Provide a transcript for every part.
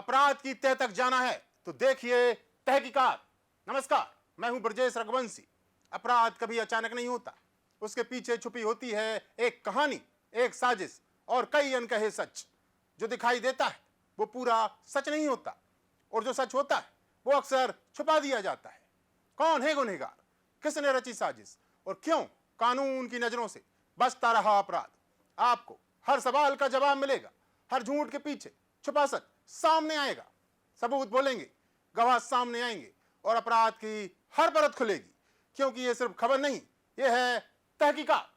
अपराध की तह तक जाना है तो देखिए तहकीकात। नमस्कार, मैं हूं ब्रजेश रघुवंशी। अपराध कभी अचानक नहीं होता, उसके पीछे छुपी होती है एक कहानी, एक साजिश और कई अनकहे सच। जो दिखाई देता है वो पूरा सच नहीं होता, और जो सच होता है वो अक्सर छुपा दिया जाता है। कौन है गुनहगार, किसने रची साजिश, और क्यों कानून की नजरों से बचता रहा अपराध? आपको हर सवाल का जवाब मिलेगा। हर झूठ के पीछे छुपा सच सामने आएगा। सबूत बोलेंगे, गवाह सामने आएंगे और अपराध की हर परत खुलेगी। क्योंकि ये सिर्फ खबर नहीं, ये है तहकीकात।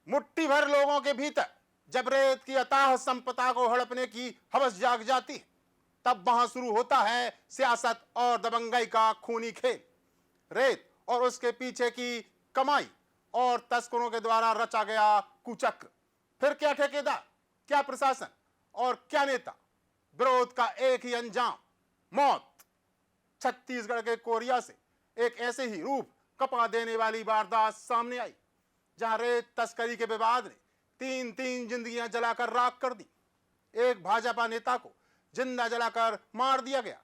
मुट्ठी भर लोगों के भीतर जब रेत की अथाह संपदा को हड़पने की हवस जाग जाती है, तब वहां शुरू होता है सियासत और दबंगई का खूनी खेल। रेत और उसके पीछे की कमाई और तस्करों के द्वारा रचा गया कुचक्र। फिर क्या ठेकेदार, क्या प्रशासन और क्या नेता, विरोध का एक ही अंजाम, मौत। छत्तीसगढ़ के कोरिया से एक ऐसे ही रूप कपा देने वाली वारदात सामने आई, जहां रेत तस्करी के विवाद ने तीन तीन जिंदगियां जलाकर राख कर दी। एक भाजपा नेता को जिंदा जलाकर मार दिया गया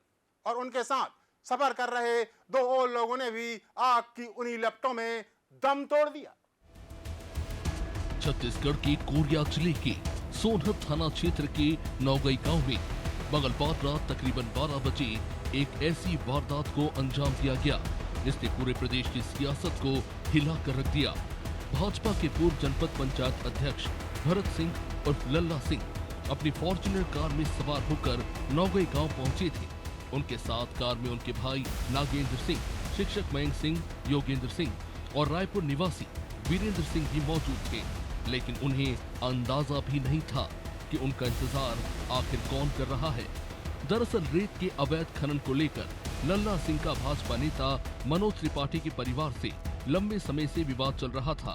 और उनके साथ सफर कर रहे दो और लोगों ने भी आग की उन्हीं लपटों में दम तोड़ दिया। छत्तीसगढ़ के कोरिया जिले के सोनहत थाना क्षेत्र के नौगई गांव में मंगलवार रात तकरीबन 12 बजे एक ऐसी वारदात को अंजाम दिया गया जिसने पूरे प्रदेश की सियासत को हिला कर रख दिया। भाजपा के पूर्व जनपद पंचायत अध्यक्ष भरत सिंह और लल्ला सिंह अपनी फॉर्च्यूनर कार में सवार होकर नौगई गांव पहुंचे थे। उनके साथ कार में उनके भाई नागेंद्र सिंह, शिक्षक मयंक सिंह, योगेंद्र सिंह और रायपुर निवासी वीरेंद्र सिंह भी मौजूद थे। लेकिन उन्हें अंदाजा भी नहीं था कि उनका इंतजार आखिर कौन कर रहा है। दरअसल रेत के अवैध खनन को लेकर लल्ला सिंह का भाजपा नेता मनोज त्रिपाठी के परिवार से लंबे समय से विवाद चल रहा था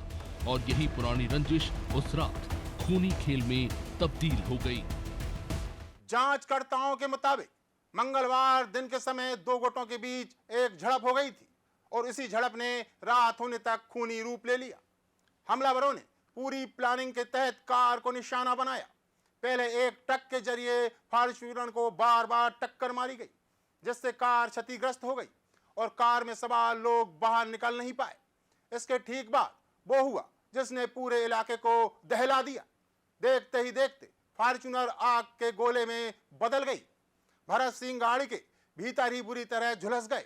और यही पुरानी रंजिश उस रात खूनी खेल में तब्दील हो गई। जांचकर्ताओं के मुताबिक मंगलवार दिन के समय दो गुटों के बीच एक झड़प हो गई थी और इसी झड़प ने रात होने तक खूनी रूप ले लिया। हमलावरों ने पूरी प्लानिंग के तहत कार को निशाना बनाया। पहले एक ट्रक के जरिए फॉर्च्यूनर को बार बार टक्कर मारी गई, जिससे कार क्षतिग्रस्त हो गई और कार में सवार लोग बाहर निकल नहीं पाए। इसके ठीक बाद वो हुआ जिसने पूरे इलाके को दहला दिया। देखते ही देखते फॉर्च्यूनर आग के गोले में बदल गई। भरत सिंह गाड़ी के भीतर ही बुरी तरह झुलस गए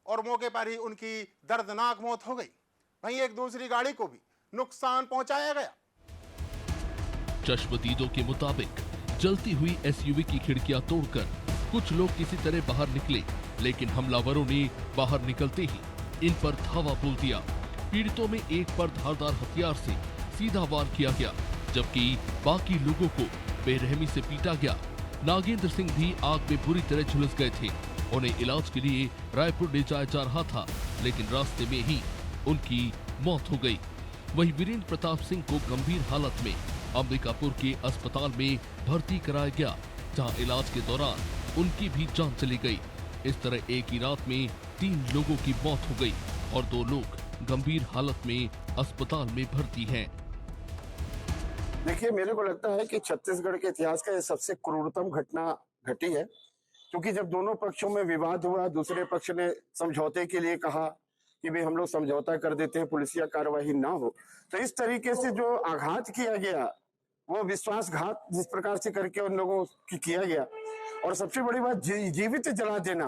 और मौके पर ही उनकी दर्दनाक मौत हो गई। वहीं एक दूसरी गाड़ी को भी नुकसान पहुंचाया गया। चश्मदीदों के मुताबिक जलती हुई एसयूवी की खिड़कियां तोड़कर कुछ लोग किसी तरह बाहर निकले, लेकिन हमलावरों ने बाहर निकलते ही इन पर धावा बोल दिया। पीड़ितों में एक पर धारदार हथियार से सीधा वार किया गया, जबकि बाकी लोगों को बेरहमी से पीटा गया। नागेंद्र सिंह भी आग में बुरी तरह झुलस गए थे। उन्हें इलाज के लिए रायपुर ले जाया जा रहा था, लेकिन रास्ते में ही उनकी मौत हो गई। वहीं वीरेंद्र प्रताप सिंह को गंभीर हालत में अंबिकापुर के अस्पताल में भर्ती कराया गया, जहां इलाज के दौरान उनकी भी जान चली गई। इस तरह एक ही रात में 3 लोगों की मौत हो गई और 2 लोग गंभीर हालत में अस्पताल में भर्ती हैं। देखिए, मेरे को लगता है कि छत्तीसगढ़ के इतिहास का ये सबसे क्रूरतम घटना घटी है, क्योंकि जब दोनों पक्षों में विवाद हुआ, दूसरे पक्ष ने समझौते के लिए कहा कि भाई हम लोग समझौता कर देते हैं, पुलिसिया कार्रवाई ना हो, तो इस तरीके से जो आघात किया गया, वो विश्वासघात जिस प्रकार से करके उन लोगों की किया गया, और सबसे बड़ी बात जीवित जला देना,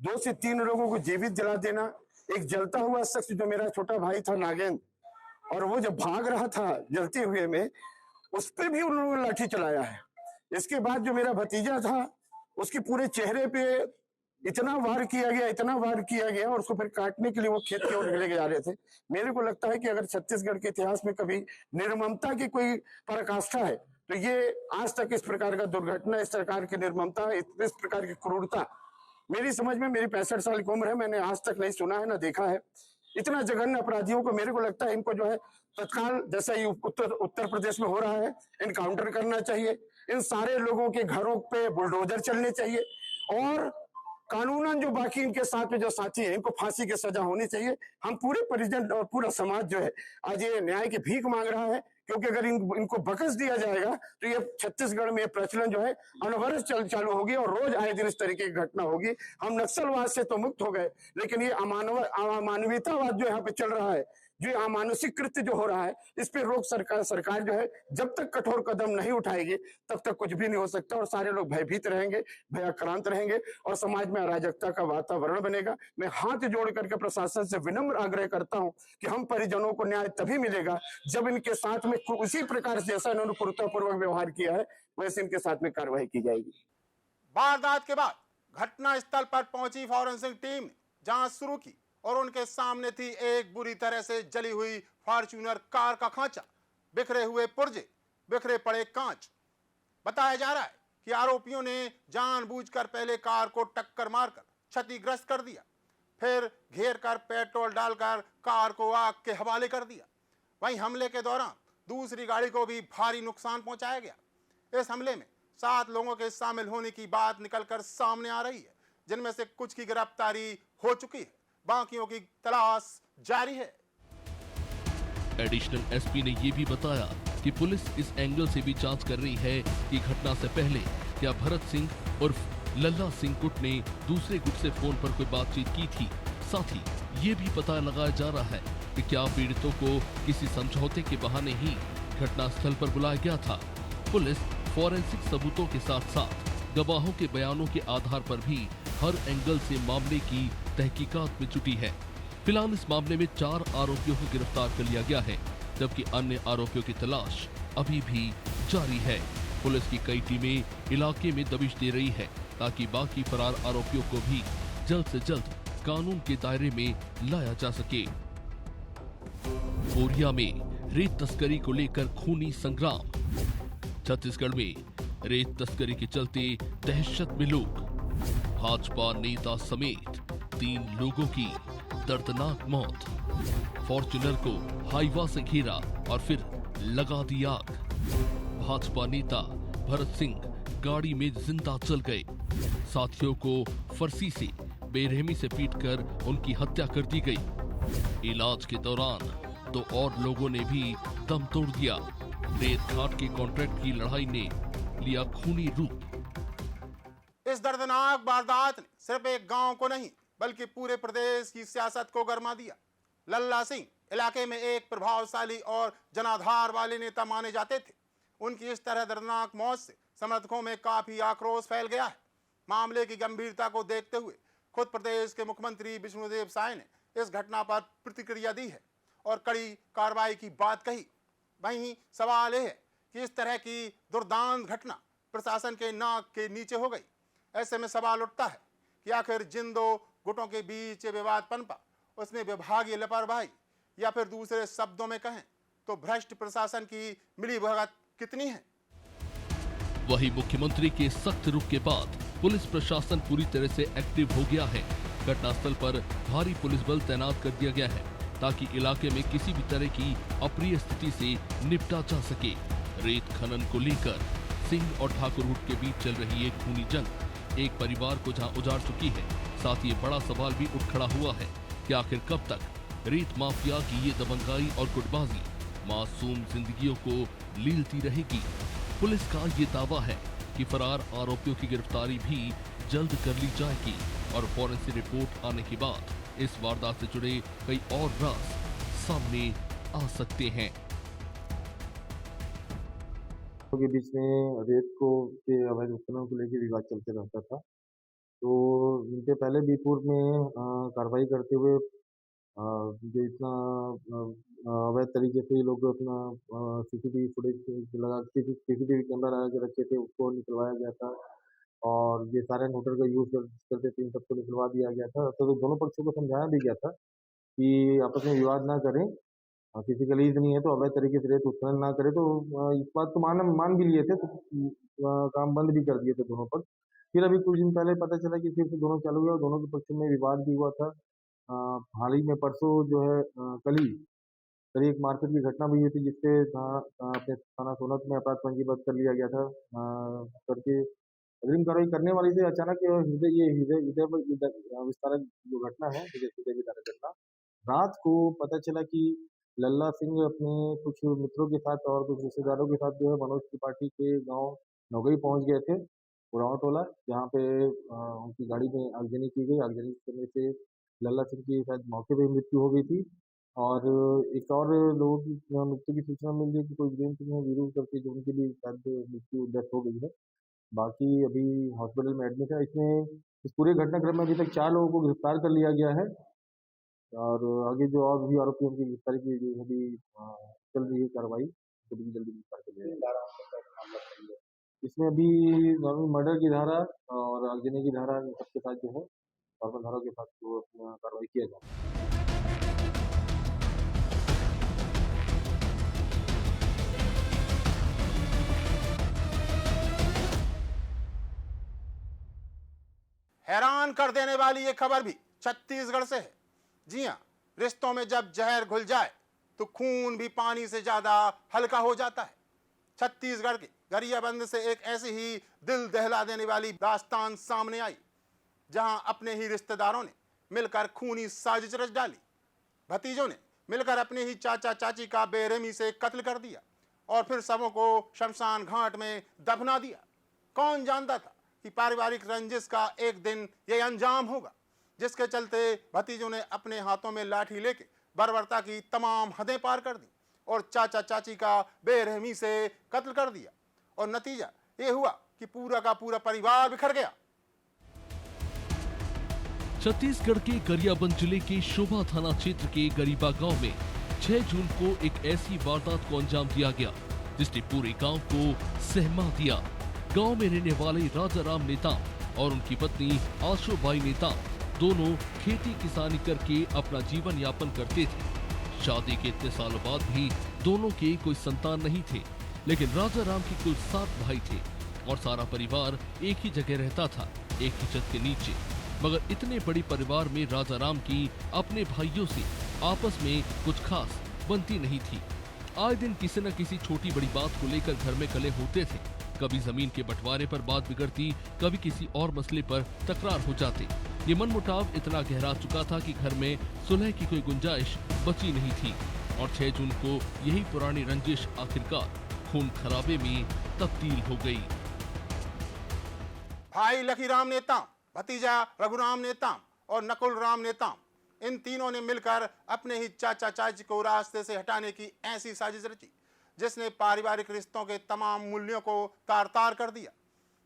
2 से 3 लोगों को जीवित जला देना। एक जलता हुआ शख्स जो मेरा छोटा भाई था नागेंद्र, और वो जब भाग रहा था जलते हुए में, उस पर भी उन लोगों ने लाठी चलाया है। इसके बाद जो मेरा भतीजा था, उसके पूरे चेहरे पे इतना वार किया गया और उसको फिर काटने के लिए वो खेत की ओर ले जा रहे थे। मेरे को लगता है कि अगर छत्तीसगढ़ के इतिहास में कभी निर्ममता की कोई पराकाष्ठा है तो ये आज तक इस प्रकार का दुर्घटना, इस प्रकार की निर्ममता, इस प्रकार की क्रूरता मेरी समझ में, मेरी 65 साल की उम्र है, मैंने आज तक नहीं सुना है ना देखा है। इतना जघन्य अपराधियों को मेरे को लगता है इनको जो है तत्काल, जैसा ही उत्तर प्रदेश में हो रहा है, इनकाउंटर करना चाहिए। इन सारे लोगों के घरों पे बुलडोजर चलने चाहिए और कानूनन जो बाकी इनके साथ में जो साथी है, इनको फांसी की सजा होनी चाहिए। हम पूरे परिजन और पूरा समाज जो है आज ये न्याय की भीख मांग रहा है क्योंकि अगर इनको बकस दिया जाएगा तो ये छत्तीसगढ़ में प्रचलन जो है अनवरत चालू होगी और रोज आए दिन इस तरीके की घटना होगी। हम नक्सलवाद से तो मुक्त हो गए, लेकिन ये अमानवीयतावाद जो यहाँ पे चल रहा है, जो अमानुषिक कृत्य जो हो रहा है, इस पे रोक सरकार जो है जब तक कठोर कदम नहीं उठाएगी तब तक कुछ भी नहीं हो सकता और सारे लोग भयभीत रहेंगे, भयाक्रांत रहेंगे और समाज में अराजकता का वातावरण बनेगा। मैं हाथ जोड़ करके प्रशासन से विनम्र आग्रह करता हूं कि हम परिजनों को न्याय तभी मिलेगा जब इनके साथ में उसी प्रकार से जैसा इन्होंने क्रूरतापूर्वक व्यवहार किया है वैसे इनके साथ में कार्रवाई की जाएगी। वारदात के बाद घटना स्थल पर पहुंची फॉरेंसिक टीम ने जांच शुरू की और उनके सामने थी एक बुरी तरह से जली हुई फॉर्च्यूनर कार का खांचा, बिखरे हुए पुर्जे, बिखरे पड़े कांच। बताया जा रहा है कि आरोपियों ने जानबूझकर पहले कार को टक्कर मारकर क्षतिग्रस्त कर दिया, फिर घेर कर पेट्रोल डालकर कार को आग के हवाले कर दिया। वहीं हमले के दौरान दूसरी गाड़ी को भी भारी नुकसान पहुंचाया गया। इस हमले में 7 लोगों के शामिल होने की बात निकलकर सामने आ रही है, जिनमें से कुछ की गिरफ्तारी हो चुकी है, बाकियों की तलाश जारी है। एडिशनल एसपी ने यह भी बताया कि पुलिस इस एंगल से भी जांच कर रही है कि घटना से पहले क्या भरत सिंह उर्फ लल्ला सिंह गुट ने दूसरे गुट से फोन पर कोई बातचीत की थी। साथ ही ये भी पता लगाया जा रहा है कि क्या पीड़ितों को किसी समझौते के बहाने ही घटनास्थल पर बुलाया गया था। पुलिस फॉरेंसिक सबूतों के साथ साथ गवाहों के बयानों के आधार पर भी हर एंगल से मामले की तहकीकात में जुटी है। फिलहाल इस मामले में 4 आरोपियों को गिरफ्तार कर लिया गया है, जबकि अन्य आरोपियों की तलाश अभी भी जारी है। पुलिस की कई टीमें इलाके में दबिश दे रही है ताकि बाकी फरार आरोपियों को भी जल्द से जल्द कानून के दायरे में लाया जा सके। कोरिया में रेत तस्करी को लेकर खूनी संग्राम। छत्तीसगढ़ में रेत तस्करी के चलते दहशत में लोग, भाजपा नेता समेत 3 लोगों की दर्दनाक मौत। फॉर्च्यूनर को हाईवा से घेरा और फिर लगा दी आग। भाजपा नेता भरत सिंह गाड़ी में जिंदा जल गए। साथियों को फरसी से बेरहमी से पीटकर उनकी हत्या कर दी गई। इलाज के दौरान 2 और लोगों ने भी दम तोड़ दिया। रेत घाट के कॉन्ट्रैक्ट की लड़ाई ने लिया खूनी रूप। इस दर्दनाक वारदात ने सिर्फ एक गांव को नहीं बल्कि पूरे प्रदेश की सियासत को गरमा दिया। लल्ला सिंह इलाके में एक प्रभावशाली और जनाधार वाले नेता माने जाते थे। उनकी इस तरह दर्दनाक मौत से समर्थकों में काफी आक्रोश फैल गया है। मामले की गंभीरता को देखते हुए खुद प्रदेश के मुख्यमंत्री विष्णुदेव साय ने इस घटना पर प्रतिक्रिया दी है और कड़ी कार्रवाई की बात कही। वहीं सवाल यह है कि इस तरह की दुर्दांत घटना प्रशासन के नाक के नीचे हो गई। ऐसे में सवाल उठता है कि आखिर जिन 2 गुटों के बीच विवाद पनपा, उसमें विभागीय लापरवाही या फिर दूसरे शब्दों में कहें तो भ्रष्ट प्रशासन की मिलीभगत कितनी है। वहीं मुख्यमंत्री के सख्त रुख के बाद पुलिस प्रशासन पूरी तरह से एक्टिव हो गया है। घटनास्थल पर भारी पुलिस बल तैनात कर दिया गया है ताकि इलाके में किसी भी तरह की अप्रिय स्थिति से निपटा जा सके। रेत खनन को लेकर सिंह और ठाकुर गुट के बीच चल रही एक खूनी जंग एक परिवार को जहां उजाड़ चुकी है, साथ ही बड़ा सवाल भी उठ खड़ा हुआ है कि आखिर कब तक रेत माफिया की ये दबंगाई और गुटबाजी मासूम जिंदगियों को लीलती रहेगी। पुलिस का ये दावा है कि फरार आरोपियों की गिरफ्तारी भी जल्द कर ली जाएगी और फॉरेंसिक रिपोर्ट आने के बाद इस वारदात से जुड़े कई और राज सामने आ सकते हैं। के बीच में रेत को के अवैध उत्खनन को लेकर विवाद चलते रहता था, तो इनके पहले भी पूर्व में कार्रवाई करते हुए जो इतना अवैध तरीके से ये लोग अपना सीसीटीवी फुटेज लगा सीसीटीवी कैमरा लगा के रखे थे, उसको निकलवाया गया था और ये सारे नोटर का यूज करते थे, इन सबको निकलवा दिया गया था। तो दोनों पक्षों को समझाया भी गया था कि आपस में विवाद ना करें, किसी का लीज नहीं है तो अवैध तरीके से रेत उत्खनन ना करे। तो इस बात को मान भी लिए थे, तो काम बंद भी कर दिए थे दोनों पक्ष। फिर अभी कुछ दिन पहले पता चला कि फिर से दोनों चालू हुए और दोनों के पक्षों में विवाद भी हुआ था। हाल ही में परसों जो है कल एक मारपीट की घटना भी हुई थी, जिससे अपने थाना सोनत में अपराध पंजीबद्ध कर लिया गया था। करके अग्रिम कार्रवाई करने वाली से अचानक हृदय विस्तारक जो घटना है, हृदय विदारक घटना, रात को पता चला कि लल्ला सिंह अपने कुछ मित्रों के साथ और कुछ रिश्तेदारों के साथ जो है मनोज त्रिपाठी के गांव नौगई पहुंच गए थे, उरांव टोला, जहां पे उनकी गाड़ी में आगजनी की गई। आगजनी करने से लल्ला सिंह की शायद मौके पे ही मृत्यु हो गई थी और एक और लोगों की मृत्यु की सूचना मिल रही है कि कोई वीरेंद्र सिंह है वीरू करके, जो उनकी भी शायद मृत्यु डेथ हो गई है। बाकी अभी हॉस्पिटल में एडमिट है। इसमें इस पूरे घटनाक्रम में अभी तक 4 लोगों को गिरफ्तार कर लिया गया है और आगे जो और भी आरोपी उनकी गिरफ्तारी की जो अभी चल रही है कार्रवाई, तो भी जल्दी गिरफ्तार कर लिया जाएगा। इसमें अभी नॉर्मल मर्डर की धारा और आगजनी की धारा इन सबके साथ जो है नॉर्मल धारा के साथ जो अपना कार्रवाई किया जाए। हैरान कर देने वाली ये खबर भी छत्तीसगढ़ से है। जी हां, रिश्तों में जब जहर घुल जाए तो खून भी पानी से ज्यादा हल्का हो जाता है। छत्तीसगढ़ के गरियाबंद से एक ऐसी ही दिल दहला देने वाली दास्तान सामने आई, जहां अपने ही रिश्तेदारों ने मिलकर खूनी साजिश रच डाली। भतीजों ने मिलकर अपने ही चाचा चाची का बेरहमी से कत्ल कर दिया और फिर सबों को शमशान घाट में दफना दिया। कौन जानता था कि पारिवारिक रंजिश का एक दिन ये अंजाम होगा, जिसके चलते भतीजों ने अपने हाथों में लाठी लेके बर्बरता की तमाम हदें पार कर दी और चाचा चाची का बेरहमी से कत्ल कर दिया। और नतीजा ये हुआ कि पूरा का पूरा परिवार बिखर गया। छत्तीसगढ़ के गरियाबंद जिले के शोभा थाना क्षेत्र के गरीबा गांव में 6 जून को एक ऐसी वारदात को अंजाम दिया गया जिसने पूरे गांव को सहमा दिया। गांव में रहने वाले राजाराम नेताम और उनकी पत्नी आशोबाई नेताम दोनों खेती किसानी करके अपना जीवन यापन करते थे। शादी के इतने सालों बाद भी दोनों के कोई संतान नहीं थे, लेकिन राजाराम के कुल 7 भाई थे और सारा परिवार एक ही जगह रहता था, एक ही छत के नीचे। मगर इतने बड़े परिवार में राजाराम की अपने भाइयों से आपस में कुछ खास बनती नहीं थी। आए दिन किसी न किसी छोटी बड़ी बात को लेकर घर में कलह होते थे। कभी जमीन के बंटवारे पर बात बिगड़ती, कभी किसी और मसले पर तकरार हो जाते। ये मनमुटाव इतना गहरा चुका था कि घर में सुलह की कोई गुंजाइश बची नहीं थी और 6 जून को यही पुरानी रंजिश आखिरकार खून खराबे में तब्दील हो गई। भाई लखीराम नेताम, भतीजा रघुराम नेताम और नकुल राम नेताम, इन तीनों ने मिलकर अपने ही चाचा चाची को रास्ते से हटाने की ऐसी साजिश रची जिसने पारिवारिक रिश्तों के तमाम मूल्यों को तार तार कर दिया।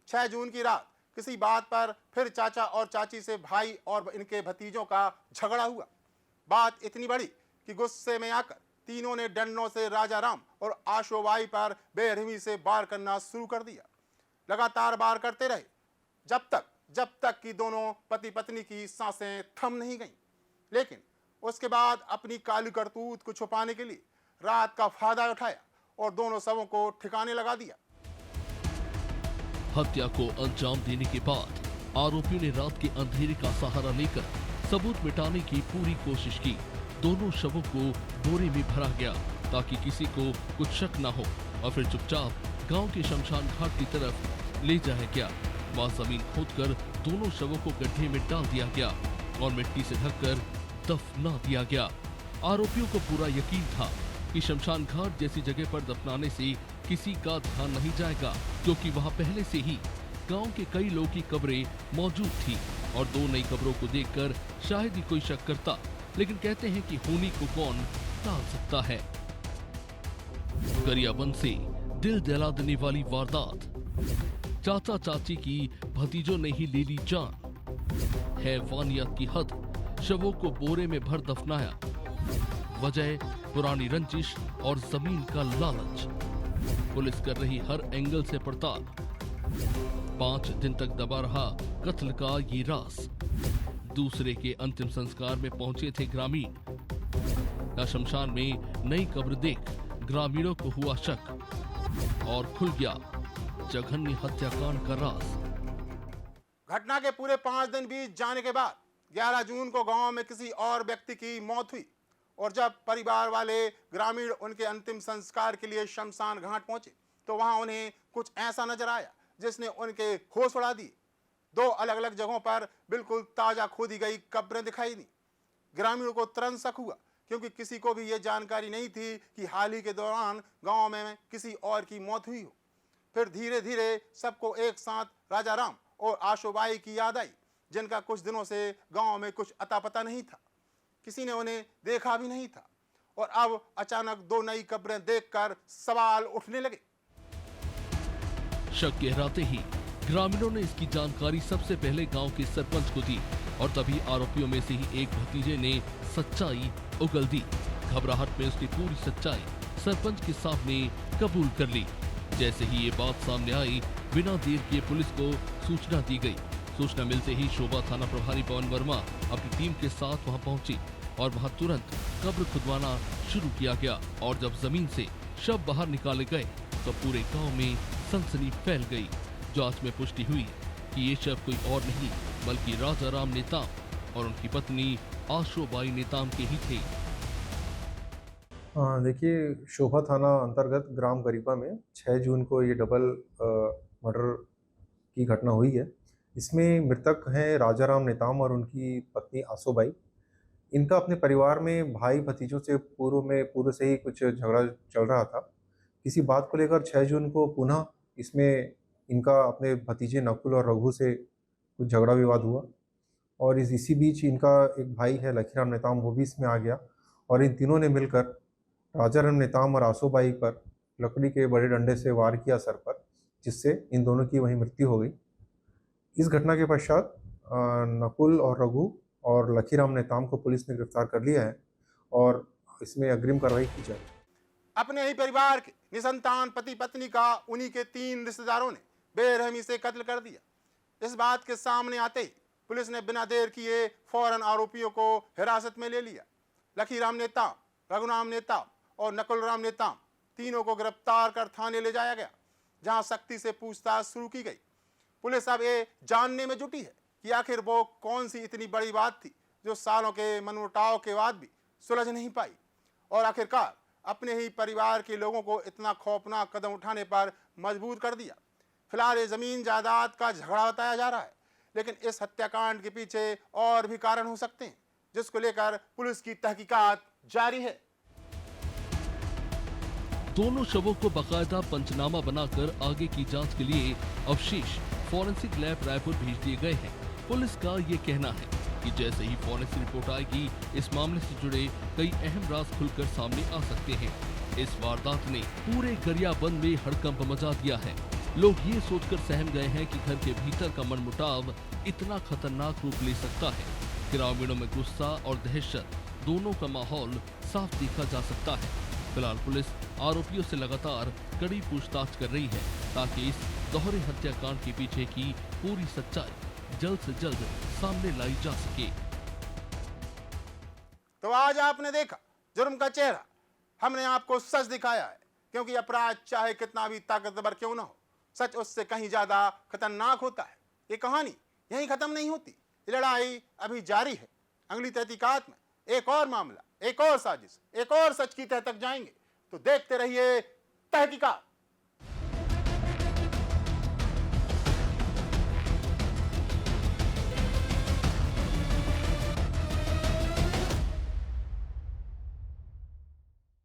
6 जून की रात किसी बात पर फिर चाचा और चाची से भाई और इनके भतीजों का झगड़ा हुआ। बात इतनी बड़ी कि गुस्से में आकर तीनों ने डंडों से राजाराम और आशोबाई पर बेरहमी से वार करना शुरू कर दिया। लगातार वार करते रहे जब तक कि दोनों पति पत्नी की सांसें थम नहीं गईं। लेकिन उसके बाद अपनी काली करतूत को छुपाने के लिए रात का फायदा उठाया और दोनों शवों को ठिकाने लगा दिया। हत्या को अंजाम देने के बाद आरोपियों ने रात के अंधेरे का सहारा लेकर सबूत मिटाने की पूरी कोशिश की। दोनों शवों को बोरे में भरा गया ताकि किसी को कुछ शक न हो और फिर चुपचाप गांव के शमशान घाट की तरफ ले जाया गया। वहां जमीन खोदकर दोनों शवों को गड्ढे में डाल दिया गया और मिट्टी से ढककर दफना दिया गया। आरोपियों को पूरा यकीन था कि शमशान घाट जैसी जगह पर दफनाने से किसी का ध्यान नहीं जाएगा, क्योंकि वहां पहले से ही गांव के कई लोगों की कब्रें मौजूद थी और 2 नई कब्रों को देखकर शायद ही कोई शक करता। लेकिन कहते हैं कि होनी को कौन टाल सकता है। गरियाबंद से दिल दहला देने वाली वारदात, चाचा चाची की भतीजों ने ही ले ली जान। हैवानियत की हद, शवों को बोरे में भर दफनाया। वजह पुरानी रंजिश और जमीन का लालच। पुलिस कर रही हर एंगल से पड़ताल। 5 दिन तक दबा रहा कत्ल का ये राज। दूसरे के अंतिम संस्कार में पहुंचे थे ग्रामीण। या शमशान में नई कब्र देख ग्रामीणों को हुआ शक और खुल गया जघन्य हत्याकांड का राज। घटना के पूरे 5 दिन बीत जाने के बाद 11 जून को गांव में किसी और व्यक्ति की मौत हुई और जब परिवार वाले ग्रामीण उनके अंतिम संस्कार के लिए शमशान घाट पहुंचे तो वहां उन्हें कुछ ऐसा नजर आया जिसने उनके होश उड़ा दिए। 2 अलग अलग जगहों पर बिल्कुल ताजा खोदी गई कब्रें दिखाई दी। ग्रामीणों को तुरंत शक हुआ क्योंकि किसी को भी यह जानकारी नहीं थी कि हाल ही के दौरान गांव में किसी और की मौत हुई हो। फिर धीरे धीरे सबको एक साथ राजाराम और आशोबाई की याद आई, जिनका कुछ दिनों से गांव में कुछ अता पता नहीं था, किसी ने उन्हें देखा भी नहीं था। और अब अचानक दो नई कब्रें देखकर सवाल उठने लगे। शक गहराते ही ग्रामीणों ने इसकी जानकारी सबसे पहले गांव के सरपंच को दी और तभी आरोपियों में से ही एक भतीजे ने सच्चाई उगल दी। घबराहट में उसने पूरी सच्चाई सरपंच के सामने कबूल कर ली। जैसे ही ये बात सामने आई, बिना देर किए पुलिस को सूचना दी गई। सूचना मिलते ही शोभा थाना प्रभारी पवन वर्मा अपनी टीम के साथ वहां पहुंची और वहां तुरंत कब्र खुदवाना शुरू किया गया। और जब जमीन से शव बाहर निकाले गए तो पूरे गांव में सनसनी फैल गई। जांच में पुष्टि हुई कि ये शव कोई और नहीं बल्कि राजाराम नेताम और उनकी पत्नी आशोबाई नेताम के ही थे। देखिए, शोभा थाना अंतर्गत ग्राम गरीबा में 6 जून को ये डबल मर्डर की घटना हुई है। इसमें मृतक हैं राजाराम नेताम और उनकी पत्नी आशोबाई। इनका अपने परिवार में भाई भतीजों से पूर्व से ही कुछ झगड़ा चल रहा था। किसी बात को लेकर 6 जून को पुनः इसमें इनका अपने भतीजे नकुल और रघु से कुछ झगड़ा विवाद हुआ और इसी बीच इनका एक भाई है लखीराम नेताम, वो भी इसमें आ गया और इन तीनों ने मिलकर राजाराम नेताम और आशोबाई पर लकड़ी के बड़े डंडे से वार किया सर पर, जिससे इन दोनों की वहीं मृत्यु हो गई। इस घटना के पश्चात नकुल और रघु और लखीराम नेताम को पुलिस ने गिरफ्तार कर लिया है और इसमें अग्रिम कार्रवाई की जाए। अपने ही परिवार के निसंतान पति पत्नी का उन्हीं के 3 रिश्तेदारों ने बेरहमी से कत्ल कर दिया। इस बात के सामने आते ही पुलिस ने बिना देर किए फौरन आरोपियों को हिरासत में ले लिया। लखीराम नेताम, रघुराम नेताम और नकुलराम नेताम तीनों को गिरफ्तार कर थाने ले जाया गया, जहां सख्ती से पूछताछ शुरू की गई। पुलिस अब ये जानने में जुटी है कि आखिर वो कौन सी इतनी बड़ी बात थी जो सालों के मनमुटाव के बाद भी सुलझ नहीं पाई और आखिरकार अपने ही परिवार के लोगों को इतना खौफनाक कदम उठाने पर मजबूर कर दिया। फिलहाल ये जमीन जायदाद का झगड़ा बताया जा रहा है, लेकिन इस हत्याकांड के पीछे और भी कारण हो सकते हैं, जिसको लेकर पुलिस की तहकीकात जारी है। दोनों शवों को बकायदा पंचनामा बनाकर आगे की जांच के लिए अवशेष फॉरेंसिक लैब रायपुर भेज दिए गए हैं। पुलिस का ये कहना है कि जैसे ही फॉरेंसिक रिपोर्ट आएगी, इस मामले से जुड़े कई अहम राज खुलकर सामने आ सकते हैं। इस वारदात ने पूरे गरियाबंद में हड़कंप मचा दिया है। लोग ये सोचकर सहम गए हैं कि घर के भीतर का मनमुटाव इतना खतरनाक रूप ले सकता है। ग्रामीणों में गुस्सा और दहशत दोनों का माहौल साफ देखा जा सकता है। फिलहाल पुलिस आरोपियों से लगातार कड़ी पूछताछ कर रही है ताकि इस दोहरे हत्याकांड के पीछे की पूरी सच्चाई जल्द से जल्द सामने लाई जा सके। तो आज आपने देखा जुर्म का चेहरा। हमने आपको सच दिखाया है, क्योंकि अपराध चाहे कितना भी ताकतवर क्यों ना हो, सच उससे कहीं ज्यादा खतरनाक होता है। ये कहानी यहीं खत्म नहीं होती, ये लड़ाई अभी जारी है। अगली तहकीकात में एक और मामला, एक और साजिश, एक और सच की तह तक जाएंगे। तो देखते रहिए तहकीकात।